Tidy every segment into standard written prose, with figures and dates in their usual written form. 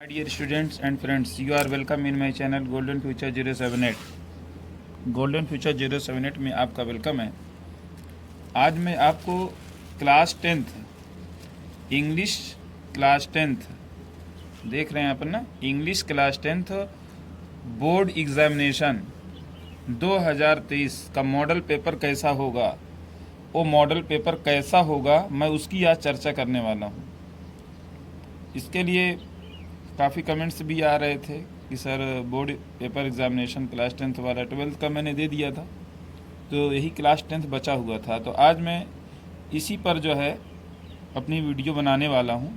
My dear students and friends, you are welcome in my channel Golden Future 078। Golden future 078 में आपका welcome है। आज मैं आपको class 10th English class 10th देख रहे हैं अपन ना, English class 10th board examination 2023 का मॉडल पेपर कैसा होगा, वो मॉडल पेपर कैसा होगा मैं उसकी आज चर्चा करने वाला हूँ। इसके लिए काफ़ी कमेंट्स भी आ रहे थे कि sir board paper examination class 10th वाला 12th का मैंने दे दिया था, तो यही क्लास 10th बचा हुआ था। तो आज मैं इसी पर जो है अपनी वीडियो बनाने वाला हूं।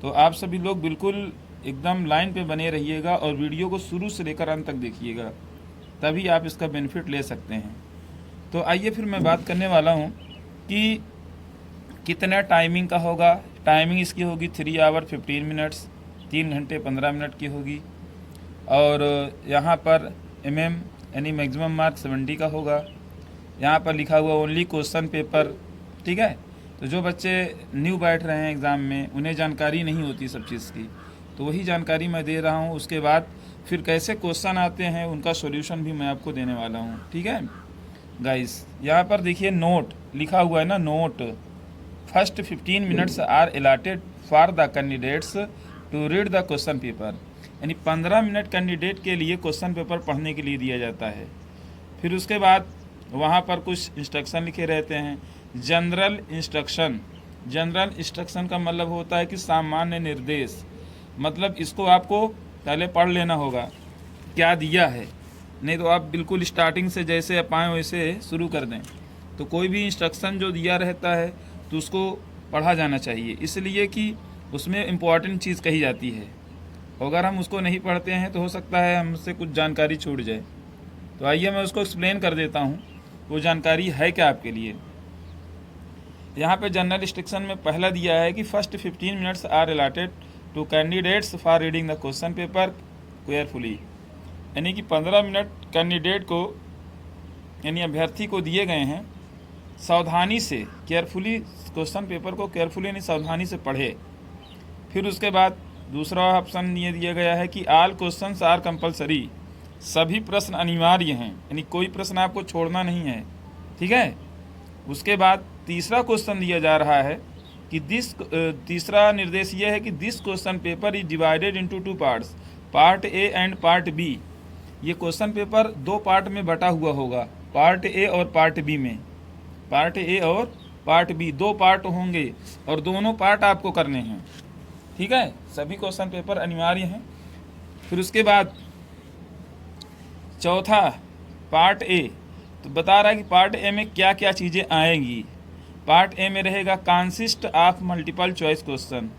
तो आप सभी लोग बिल्कुल एकदम लाइन पे बने रहिएगा और वीडियो को शुरू से लेकर अंत तक देखिएगा, तभी आप इसका बेनिफिट ले सकते हैं। तो आइए फिर मैं बात करने वाला हूं कि कितना टाइमिंग का होगा। टाइमिंग इसकी होगी 3 आवर 15 मिनट्स, 3 घंटे 15 मिनट की होगी। और यहाँ पर यानी मैक्सिमम मार्क 70 का होगा। यहाँ पर लिखा हुआ ओनली क्वेश्चन पेपर, ठीक है। तो जो बच्चे न्यू बैठ रहे हैं एग्ज़ाम में, उन्हें जानकारी नहीं होती सब चीज़ की, तो वही जानकारी मैं दे रहा हूँ। उसके बाद फिर कैसे क्वेश्चन आते हैं उनका सॉल्यूशन भी मैं आपको देने वाला हूँ, ठीक है गाइस। यहाँ पर देखिए नोट लिखा हुआ है ना, note first 15 minutes are allotted for the candidates to read the question paper, यानी 15 मिनट कैंडिडेट के लिए क्वेश्चन पेपर पढ़ने के लिए दिया जाता है। फिर उसके बाद वहाँ पर कुछ इंस्ट्रक्शन लिखे रहते हैं। जनरल इंस्ट्रक्शन, जनरल इंस्ट्रक्शन का मतलब होता है कि सामान्य निर्देश, मतलब इसको आपको पहले पढ़ लेना होगा क्या दिया है, नहीं तो आप बिल्कुल स्टार्टिंग से जैसे पाएँ वैसे शुरू कर दें। तो कोई भी इंस्ट्रक्शन जो दिया रहता है तो उसको पढ़ा जाना चाहिए, इसलिए कि उसमें इम्पॉर्टेंट चीज़ कही जाती है। अगर हम उसको नहीं पढ़ते हैं तो हो सकता है हमसे कुछ जानकारी छूट जाए। तो आइए मैं उसको एक्सप्लेन कर देता हूँ वो जानकारी है क्या आपके लिए। यहाँ पे जनरल इंस्ट्रक्शन में पहला दिया है कि first 15 minutes are allotted to candidates for reading the question paper carefully, यानी कि 15 मिनट कैंडिडेट को यानी अभ्यर्थी को दिए गए हैं, सावधानी से केयरफुली क्वेश्चन पेपर को केयरफुली यानी सावधानी से पढ़े। फिर उसके बाद दूसरा ऑप्शन ये दिया गया है कि ऑल क्वेश्चंस आर कंपलसरी, सभी प्रश्न अनिवार्य हैं, यानी कोई प्रश्न आपको छोड़ना नहीं है, ठीक है। उसके बाद तीसरा क्वेश्चन दिया जा रहा है कि तीसरा निर्देश ये है कि this question paper is divided into 2 parts, part A and part B. ये क्वेश्चन पेपर 2 पार्ट में बटा हुआ होगा, पार्ट ए और पार्ट बी में। पार्ट ए और पार्ट बी 2 पार्ट होंगे और दोनों पार्ट आपको करने हैं, ठीक है। सभी क्वेश्चन पेपर अनिवार्य हैं। फिर उसके बाद चौथा पार्ट ए, तो बता रहा है कि पार्ट ए में क्या क्या चीज़ें आएंगी। पार्ट ए में रहेगा consist of multiple choice question,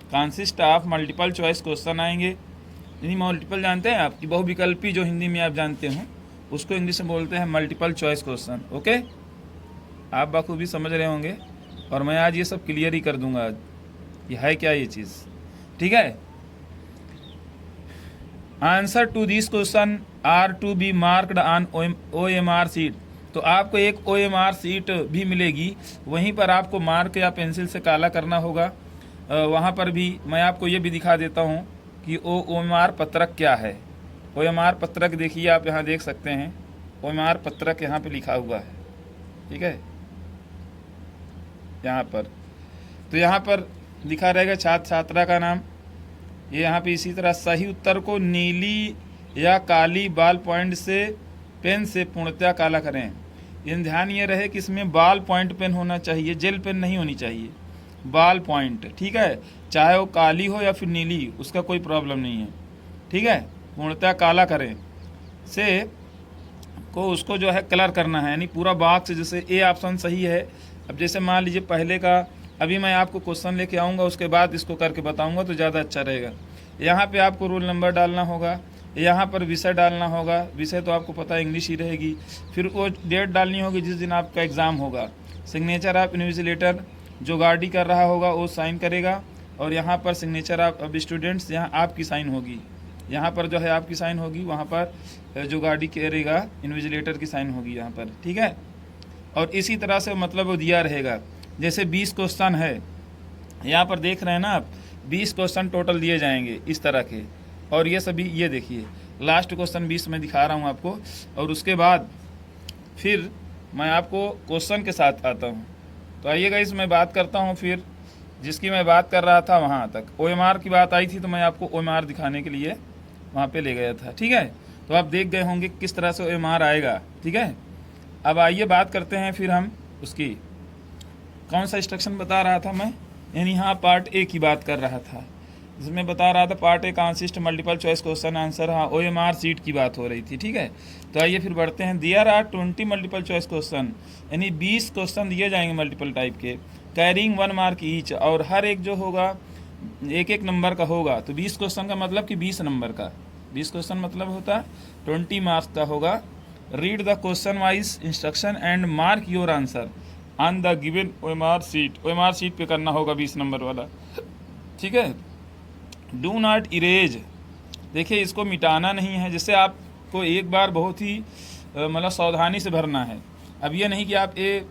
consist of multiple choice question आएंगे। यानी मल्टीपल जानते हैं आप कि बहुविकल्पी, जो हिंदी में आप जानते हो उसको इंग्लिश में बोलते हैं मल्टीपल चॉइस क्वेश्चन, ओके। आप बखूबी समझ रहे होंगे और मैं आज ये सब क्लियर ही कर दूंगा आज कि है क्या ये चीज़, ठीक है। Answer to this question are to be marked on OMR sheet, तो आपको एक OMR सीट भी मिलेगी, वहीं पर आपको मार्क या पेंसिल से काला करना होगा। वहाँ पर भी मैं आपको ये भी दिखा देता हूँ कि OMR पत्रक क्या है। OMR पत्रक देखिए, आप यहाँ देख सकते हैं OMR पत्रक यहाँ पे लिखा हुआ है, ठीक है, यहाँ पर। तो यहाँ पर लिखा रहेगा छात्र छात्रा का नाम, ये यहाँ पे इसी तरह सही उत्तर को नीली या काली बाल पॉइंट से पेन से पूर्णतः काला करें। इन ध्यान ये रहे कि इसमें बाल पॉइंट पेन होना चाहिए, जेल पेन नहीं होनी चाहिए, बाल पॉइंट, ठीक है। चाहे वो काली हो या फिर नीली, उसका कोई प्रॉब्लम नहीं है, ठीक है। पूर्णतः काला करें से को उसको जो है कलर करना है, यानी पूरा बॉक्स, जैसे ए ऑप्शन सही है। अब जैसे मान लीजिए पहले का, अभी मैं आपको क्वेश्चन लेके आऊँगा, उसके बाद इसको करके बताऊँगा तो ज़्यादा अच्छा रहेगा। यहाँ पे आपको रोल नंबर डालना होगा, यहाँ पर विषय डालना होगा, विषय तो आपको पता है इंग्लिश ही रहेगी। फिर वो डेट डालनी होगी जिस दिन आपका एग्ज़ाम होगा। सिग्नेचर ऑफ इन्विजिलेटर, जो गार्डी कर रहा होगा वो साइन करेगा, और यहाँ पर सिग्नेचर ऑफ स्टूडेंट्स, यहाँ आपकी साइन होगी, यहाँ पर जो है आपकी साइन होगी, वहाँ पर जो गार्डी करेगा इन्विजिलेटर की साइन होगी यहाँ पर, ठीक है। और इसी तरह से मतलब वो दिया रहेगा। जैसे 20 क्वेश्चन है, यहाँ पर देख रहे हैं ना आप 20 क्वेश्चन टोटल दिए जाएंगे इस तरह के, और ये सभी ये देखिए लास्ट क्वेश्चन 20 में दिखा रहा हूँ आपको, और उसके बाद फिर मैं आपको क्वेश्चन के साथ आता हूँ। तो आइएगा इस मैं बात करता हूँ फिर जिसकी मैं बात कर रहा था वहाँ तक। OMR की बात आई थी तो मैं आपको OMR दिखाने के लिए वहाँ पे ले गया था, ठीक है। तो आप देख गए होंगे किस तरह से OMR आएगा, ठीक है। अब आइए बात करते हैं फिर हम उसकी, कौन सा इंस्ट्रक्शन बता रहा था मैं, यानी यहाँ पार्ट ए की बात कर रहा था, जिसमें बता रहा था part A consist multiple choice question answer. हाँ, OMR सीट की बात हो रही थी, ठीक है। तो आइए फिर बढ़ते हैं। There are 20 multiple choice question, यानी 20 क्वेश्चन दिए जाएंगे मल्टीपल टाइप के, कैरिंग 1 मार्क ईच, और हर एक जो होगा एक एक नंबर का होगा। तो 20 क्वेश्चन का मतलब कि 20 नंबर का, 20 क्वेश्चन मतलब होता 20 मार्क्स का होगा। Read the question wise instruction and mark your answer on the given OMR seat. OMR seat पे करना होगा 20 नंबर वाला, ठीक है। डू नॉट इरेज, देखिए इसको मिटाना नहीं है, जिससे आपको एक बार बहुत ही मतलब सावधानी से भरना है। अब ये नहीं कि आप ए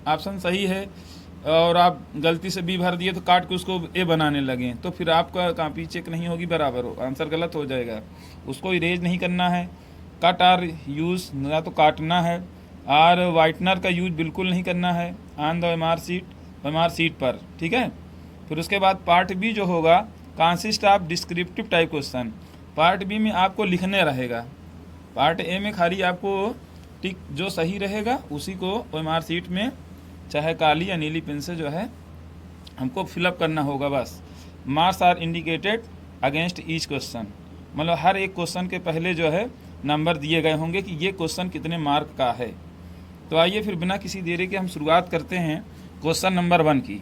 ऑप्शन सही है और आप गलती से बी भर दिए तो काट के उसको ए बनाने लगे, तो फिर आपका कॉपी चेक नहीं होगी, बराबर हो आंसर गलत हो जाएगा। उसको इरेज नहीं करना है। कट आर यूज़, ना तो काटना है, और वाइटनर का यूज बिल्कुल नहीं करना है ऑन द OMR सीट पर, ठीक है। फिर उसके बाद पार्ट बी जो होगा consist of descriptive type question. Part B में आपको लिखने रहेगा, पार्ट ए में खाली आपको टिक जो सही रहेगा उसी को OMR सीट में चाहे काली या नीली पेन से जो है हमको फिलअप करना होगा बस। Marks are indicated against each question, मतलब हर एक क्वेश्चन के पहले जो है नंबर दिए गए होंगे कि ये क्वेश्चन कितने मार्क का है। तो आइए फिर बिना किसी देरी के हम शुरुआत करते हैं क्वेश्चन नंबर 1 की।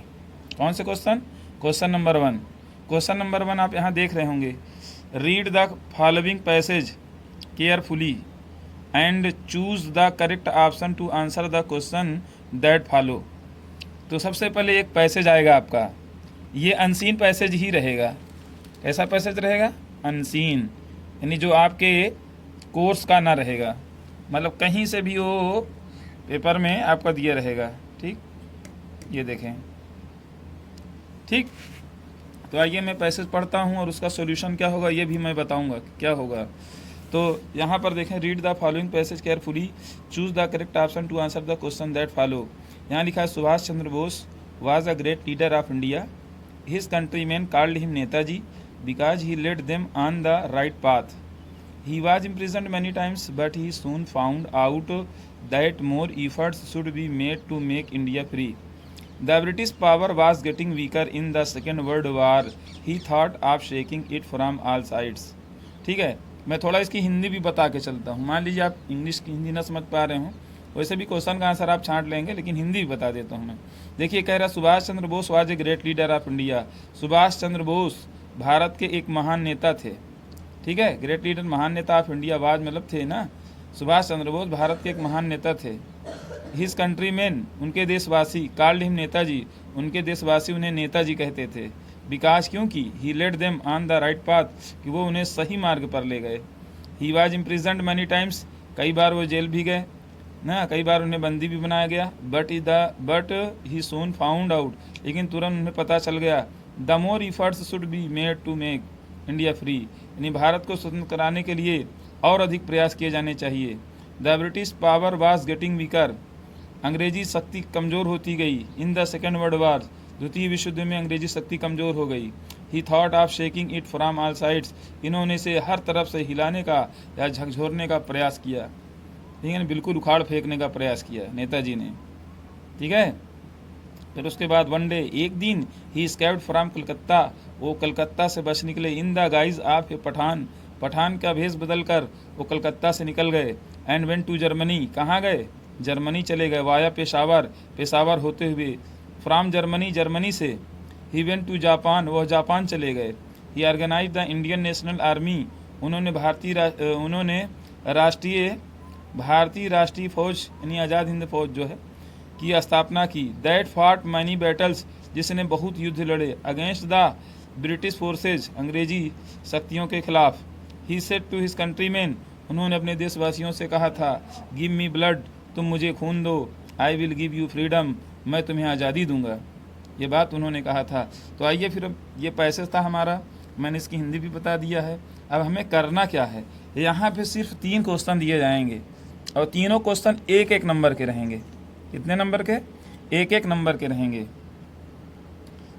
कौन से question? Question number 1। Question number 1 आप यहाँ देख रहे होंगे, read the following passage carefully and choose the correct option to answer the question that follow. तो सबसे पहले एक पैसेज आएगा आपका, ये अनसीन पैसेज ही रहेगा। कैसा पैसेज रहेगा? अनसीन, यानी जो आपके कोर्स का ना रहेगा, मतलब कहीं से भी वो पेपर में आपका दिया रहेगा, ठीक। ये देखें, ठीक। तो आइए मैं पैसेज पढ़ता हूँ और उसका सॉल्यूशन क्या होगा ये भी मैं बताऊँगा क्या होगा। तो यहाँ पर देखें, read the following passage carefully, choose the correct option to answer the question that follow. यहाँ लिखा है, Subhash Chandra Bose was a great leader of India, his countryman called him Netaji because he led them on the right path. He was imprisoned many times, but he soon found out that more efforts should be made to make India free. The British power was getting weaker in the Second World War. He thought of shaking it from all sides. ठीक है, मैं थोड़ा इसकी हिंदी भी बता के चलता हूँ। मान लीजिए आप इंग्लिश की हिंदी ना समझ पा रहे हो, वैसे भी क्वेश्चन का आंसर आप छांट लेंगे, लेकिन हिंदी भी बता देता हूँ मैं। देखिए कह रहा, Subhash Chandra Bose was a great leader of India. Subhash Chandra Bose Bharat के एक महान नेता थे, ठीक है। ग्रेट लीडर महान नेता ऑफ इंडिया, वाज मतलब थे ना। सुभाष चंद्र बोस भारत के एक महान नेता थे। हिज कंट्रीमैन, उनके देशवासी, कॉल्ड हिम नेताजी, उनके देशवासी उन्हें नेताजी कहते थे। बिकॉज, क्योंकि he led them on the right path, कि वो उन्हें सही मार्ग पर ले गए। He was imprisoned many times, कई बार वो जेल भी गए ना, कई बार उन्हें बंदी भी बनाया गया। But he soon found out, लेकिन तुरंत उन्हें पता चल गया, the more efforts should be made to make India free, यानी भारत को स्वतंत्र कराने के लिए और अधिक प्रयास किए जाने चाहिए। The British power was getting weaker, अंग्रेजी शक्ति कमज़ोर होती गई। In the second world war, द्वितीय विश्व युद्ध में अंग्रेजी शक्ति कमज़ोर हो गई। ही thought of shaking it from all sides, इन्होंने इसे हर तरफ से हिलाने का या झकझोरने का प्रयास किया, ठीक है, बिल्कुल उखाड़ फेंकने का प्रयास किया नेताजी ने, ठीक है। फिर उसके बाद वन डे, एक दिन, ही स्कैप्ड फ्रॉम कलकत्ता, वो कलकत्ता से बच निकले। इन द गाइज ऑफ ए पठान, पठान का भेष बदल कर वो कलकत्ता से निकल गए। एंड वेंट टू जर्मनी, कहाँ गए? जर्मनी चले गए। वाया पेशावर, पेशावर होते हुए। फ्रॉम जर्मनी, जर्मनी से। ही वेंट टू जापान, वह जापान चले गए। He organize the Indian national Army, उन्होंने भारतीय राष्ट्रीय फौज यानी आज़ाद हिंद फौज जो है की स्थापना की। दैट फॉट मैनी बैटल्स, जिसने बहुत युद्ध लड़े। अगेंस्ट द ब्रिटिश फोर्सेज, अंग्रेजी शक्तियों के खिलाफ। He said to his countryman, उन्होंने अपने देशवासियों से कहा था, गिव मी ब्लड, तुम मुझे खून दो, I will give you freedom, मैं तुम्हें आज़ादी दूंगा। ये बात उन्होंने कहा था। तो आइए फिर, अब ये पैसेज था हमारा, मैंने इसकी हिंदी भी बता दिया है। अब हमें करना क्या है, यहाँ पे सिर्फ 3 क्वेश्चन दिए जाएंगे और तीनों क्वेश्चन 1-1 नंबर के रहेंगे। कितने नंबर के? 1-1 नंबर के रहेंगे।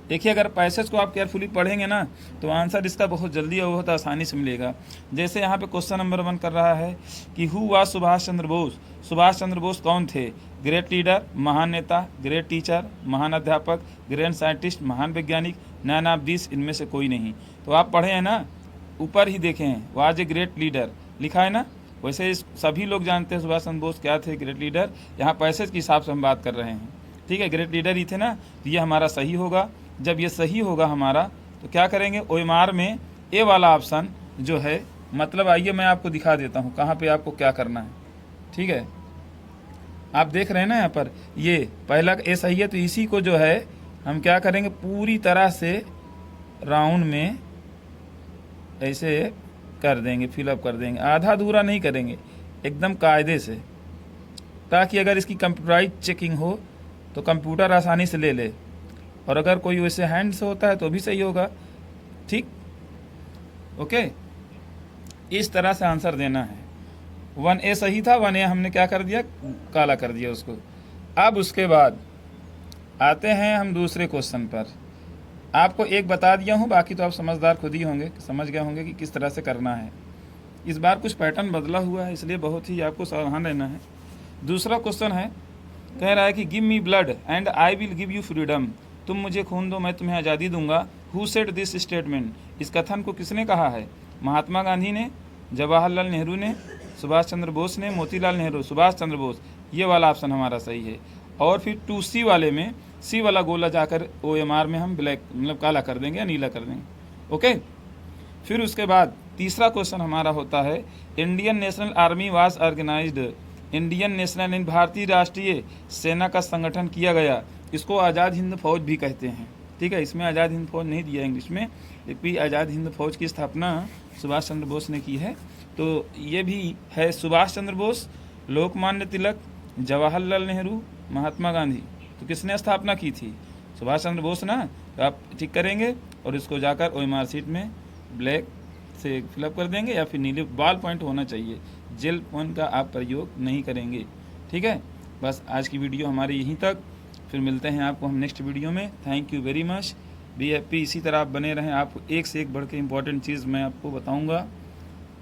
देखिए, अगर पैसेज को आप केयरफुली पढ़ेंगे ना तो आंसर इसका बहुत जल्दी और बहुत आसानी से मिलेगा। जैसे यहाँ पे क्वेश्चन नंबर 1 कर रहा है कि हु वाज सुभाष चंद्र बोस। सुभाष चंद्र बोस कौन थे? ग्रेट लीडर, महान नेता, ग्रेट टीचर, महान अध्यापक, ग्रेट साइंटिस्ट, महान वैज्ञानिक, नन ऑफ दिस, इनमें से कोई नहीं। तो आप पढ़े हैं ना, ऊपर ही देखे हैं, वाज ए ग्रेट लीडर लिखा है ना। वैसे सभी लोग जानते हैं सुभाष चंद्र बोस क्या थे, ग्रेट लीडर। यहाँ पैसेज के हिसाब से हम बात कर रहे हैं, ठीक है। ग्रेट लीडर ही थे ना, तो ये हमारा सही होगा। जब ये सही होगा हमारा, तो क्या करेंगे, OMR में ए वाला ऑप्शन जो है, मतलब आइए मैं आपको दिखा देता हूँ कहाँ पे आपको क्या करना है, ठीक है। आप देख रहे हैं ना यहाँ पर, ये पहला ए सही है, तो इसी को जो है हम क्या करेंगे, पूरी तरह से राउंड में ऐसे कर देंगे, फिलअप कर देंगे, आधा अधूरा नहीं करेंगे, एकदम कायदे से, ताकि अगर इसकी कंप्यूटराइज चेकिंग हो तो कंप्यूटर आसानी से ले ले, और अगर कोई वैसे हैंड से होता है तो भी सही होगा, ठीक, ओके। इस तरह से आंसर देना है। 1A सही था, 1A हमने क्या कर दिया, काला कर दिया उसको। अब उसके बाद आते हैं हम दूसरे क्वेश्चन पर। आपको एक बता दिया हूँ, बाकी तो आप समझदार खुद ही होंगे, समझ गए होंगे कि किस तरह से करना है। इस बार कुछ पैटर्न बदला हुआ है, इसलिए बहुत ही आपको सावधान रहना है। दूसरा क्वेश्चन है, कह रहा है कि give me blood and I will give you freedom. तुम मुझे खून दो, मैं तुम्हें आज़ादी दूंगा। Who said this statement. इस कथन को किसने कहा है? महात्मा गांधी ने, जवाहरलाल नेहरू ने, सुभाष चंद्र बोस ने, मोतीलाल नेहरू, सुभाष चंद्र बोस। ये वाला ऑप्शन हमारा सही है। और फिर 2C वाले में सी वाला गोला जाकर OMR में हम ब्लैक, मतलब काला कर देंगे या नीला कर देंगे, ओके। फिर उसके बाद तीसरा क्वेश्चन हमारा होता है, Indian national army was organised. Indian national, भारतीय राष्ट्रीय सेना का संगठन किया गया। इसको आज़ाद हिंद फौज भी कहते हैं, ठीक है। इसमें आज़ाद हिंद फौज नहीं दिया इंग्लिश में, लेकिन आज़ाद हिंद फौज की स्थापना सुभाष चंद्र बोस ने की है। तो ये भी है सुभाष चंद्र बोस, लोकमान्य तिलक, जवाहरलाल नेहरू, महात्मा गांधी। तो किसने स्थापना की थी? सुभाष चंद्र बोस ना। तो आप ठीक करेंगे और इसको जाकर OMR शीट में ब्लैक से फिलअप कर देंगे, या फिर नीले बॉल पॉइंट होना चाहिए, जेल पॉइंट का आप प्रयोग नहीं करेंगे, ठीक है। बस आज की वीडियो हमारी यहीं तक, फिर मिलते हैं आपको हम नेक्स्ट वीडियो में। Thank you very much, be happy. इसी तरह आप बने रहें, आपको एक से एक बढ़ के इम्पॉर्टेंट चीज़ मैं आपको बताऊंगा।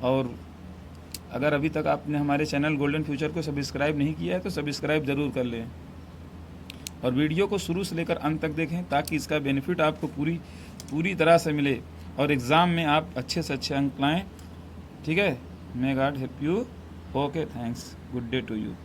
और अगर अभी तक आपने हमारे चैनल गोल्डन फ्यूचर को सब्सक्राइब नहीं किया है तो सब्सक्राइब ज़रूर कर लें, और वीडियो को शुरू से लेकर अंत तक देखें, ताकि इसका बेनिफिट आपको पूरी तरह से मिले और एग्ज़ाम में आप अच्छे से अच्छे अंक लाएँ, ठीक है। May God help you. Okay, thanks, good day to you.